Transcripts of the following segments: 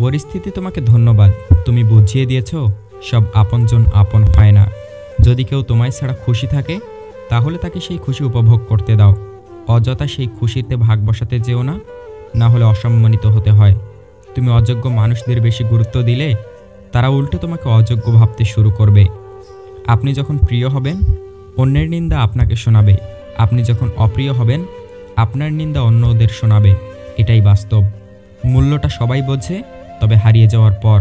পরিস্থিতি তোমাকে ধন্যবাদ, তুমি বুঝিয়ে দিয়েছ সব আপনজন আপন হয় না। যদি কেউ তোমায় ছাড়া খুশি থাকে তাহলে তাকে সেই খুশি উপভোগ করতে দাও। অযথা সেই খুশিতে ভাগ বসাতে যেও না, না হলে অসম্মানিত হতে হয়। তুমি অযোগ্য মানুষদের বেশি গুরুত্ব দিলে তারা উল্টো তোমাকে অযোগ্য ভাবতে শুরু করবে। আপনি যখন প্রিয় হবেন অন্যের নিন্দা আপনাকে শোনাবে, আপনি যখন অপ্রিয় হবেন আপনার নিন্দা অন্যদের শোনাবে। এটাই বাস্তব। মূল্যটা সবাই বোঝে, তবে হারিয়ে যাওয়ার পর।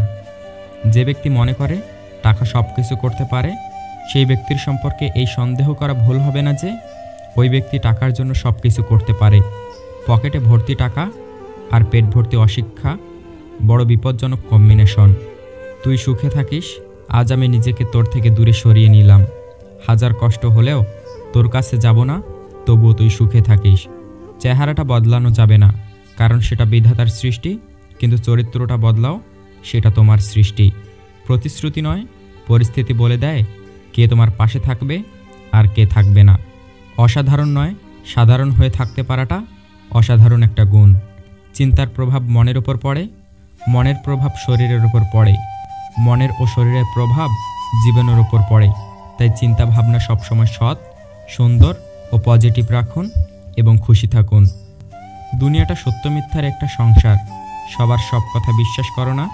যে ব্যক্তি মনে করে টাকা সব কিছু করতে পারে, সেই ব্যক্তির সম্পর্কে এই সন্দেহ করা ভুল হবে না যে ওই ব্যক্তি টাকার জন্য সব কিছু করতে পারে। পকেটে ভর্তি টাকা আর পেট ভর্তি অশিক্ষা বড় বিপজ্জনক কম্বিনেশন। তুই সুখে থাকিস, আজ আমি নিজেকে তোর থেকে দূরে সরিয়ে নিলাম। হাজার কষ্ট হলেও তোর কাছে যাব না, তবুও তুই সুখে থাকিস। চেহারাটা বদলানো যাবে না, কারণ সেটা বিধাতার সৃষ্টি, কিন্তু চরিত্রটা বদলাও, সেটা তোমার সৃষ্টি। প্রতিশ্রুতি নয়, পরিস্থিতি বলে দেয় কে তোমার পাশে থাকবে আর কে থাকবে না। অসাধারণ নয়, সাধারণ হয়ে থাকতে পারাটা অসাধারণ একটা গুণ। চিন্তার প্রভাব মনের উপর পড়ে, মনের প্রভাব শরীরের উপর পড়ে, মনের ও শরীরের প্রভাব জীবনের উপর পড়ে। তাই চিন্তা ভাবনা সবসময় সৎ, সুন্দর ও পজিটিভ রাখুন এবং খুশি থাকুন। দুনিয়াটা সত্য মিথ্যার একটা সংসার। সবার সব কথা বিশ্বাস করো না।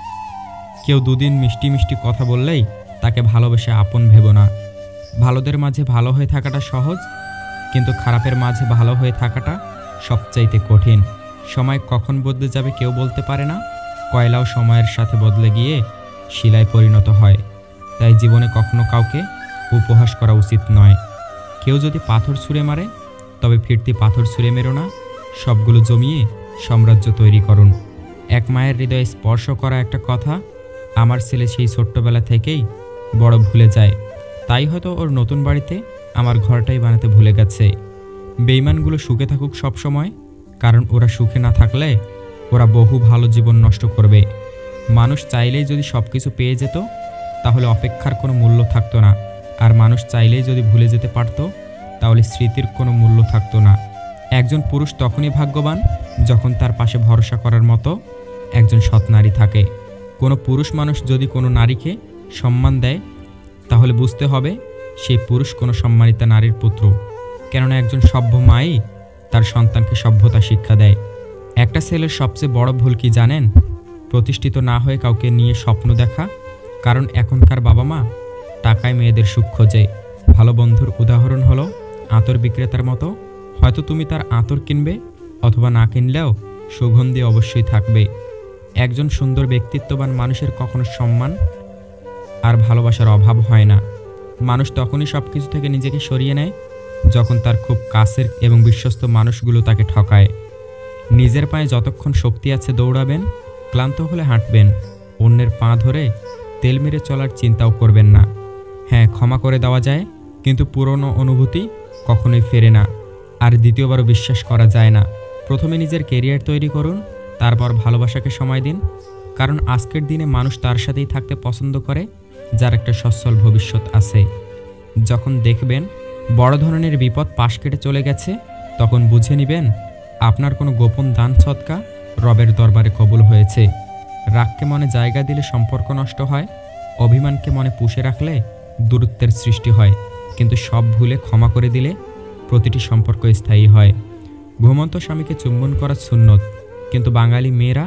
কেউ দুদিন মিষ্টি মিষ্টি কথা বললেই তাকে ভালোবেসে আপন ভেবো না। ভালোদের মাঝে ভালো হয়ে থাকাটা সহজ, কিন্তু খারাপের মাঝে ভালো হয়ে থাকাটা সবচাইতে কঠিন। সময় কখন বদলে যাবে কেউ বলতে পারে না। কয়লাও সময়ের সাথে বদলে গিয়ে শিলায় পরিণত হয়। তাই জীবনে কখনো কাউকে উপহাস করা উচিত নয়। কেউ যদি পাথর ছুঁড়ে মারে তবে ফিরতি পাথর ছুঁড়ে মেরো না। সবগুলো জমিয়ে সাম্রাজ্য তৈরি করুন। এক মায়ের হৃদয়ে স্পর্শ করা একটা কথা আমার ছেলে সেই ছোট্টবেলা থেকেই বড় ভুলে যায়। তাই হয়তো ওর নতুন বাড়িতে আমার ঘরটাই বানাতে ভুলে গেছে। বেঈমানগুলো সুখে থাকুক সব সময়, কারণ ওরা সুখে না থাকলে ওরা বহু ভালো জীবন নষ্ট করবে। মানুষ চাইলেই যদি সব কিছু পেয়ে যেত তাহলে অপেক্ষার কোনো মূল্য থাকতো না। আর মানুষ চাইলেই যদি ভুলে যেতে পারত তাহলে স্মৃতির কোনো মূল্য থাকতো না। একজন পুরুষ তখনই ভাগ্যবান যখন তার পাশে ভরসা করার মতো একজন সৎ নারী থাকে। কোনো পুরুষ মানুষ যদি কোনো নারীকে সম্মান দেয় তাহলে বুঝতে হবে সেই পুরুষ কোনো সম্মানিতা নারীর পুত্র। কেননা একজন সভ্য মাই তার সন্তানকে সভ্যতা শিক্ষা দেয়। একটা ছেলের সবচেয়ে বড় ভুল কি জানেন? প্রতিষ্ঠিত না হয়ে কাউকে নিয়ে স্বপ্ন দেখা। কারণ এখনকার বাবা মা টাকায় মেয়েদের সুখ খোঁজে। ভালো বন্ধুর উদাহরণ হলো আতর বিক্রেতার মতো। হয়তো তুমি তার আতর কিনবে, অথবা না কিনলেও সুগন্ধি অবশ্যই থাকবে। একজন সুন্দর ব্যক্তিত্ববান মানুষের কখনো সম্মান আর ভালোবাসার অভাব হয় না। মানুষ তখনই সব কিছু থেকে নিজেকে সরিয়ে নেয় যখন তার খুব কাছের এবং বিশ্বস্ত মানুষগুলো তাকে ঠকায়। নিজের পায়ে যতক্ষণ শক্তি আছে দৌড়াবেন, ক্লান্ত হলে হাঁটবেন। অন্যের পা ধরে তেল মেরে চলার চিন্তাও করবেন না। হ্যাঁ, ক্ষমা করে দেওয়া যায়, কিন্তু পুরনো অনুভূতি কখনোই ফেরে না, আর দ্বিতীয়বারও বিশ্বাস করা যায় না। প্রথমে নিজের কেরিয়ার তৈরি করুন, তারপর ভালোবাসাকে সময় দিন। কারণ আজকের দিনে মানুষ তার সাথেই থাকতে পছন্দ করে যার একটা সচ্ছল ভবিষ্যৎ আছে। যখন দেখবেন বড় ধরনের বিপদ পাশ কেটে চলে গেছে, তখন বুঝে নেবেন আপনার কোনো গোপন দান সদকা রবের দরবারে কবুল হয়েছে। রাগকে মনে জায়গা দিলে সম্পর্ক নষ্ট হয়। অভিমানকে মনে পুষে রাখলে দূরত্বের সৃষ্টি হয়। কিন্তু সব ভুলে ক্ষমা করে দিলে প্রতিটি সম্পর্ক স্থায়ী হয়। ঘুমন্ত স্বামীকে চুম্বন করা সুন্নত, কিন্তু বাঙালি মেয়েরা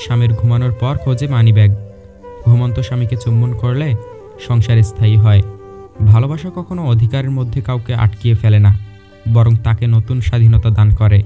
স্বামীর ঘুমানোর পর খোঁজে মানিব্যাগ। ঘুমন্ত স্বামীকে চুম্বন করলে সংসার স্থায়ী হয়। ভালোবাসা কখনো অধিকারের মধ্যে কাউকে আটকিয়ে ফেলে না, বরং তাকে নতুন স্বাধীনতা দান করে।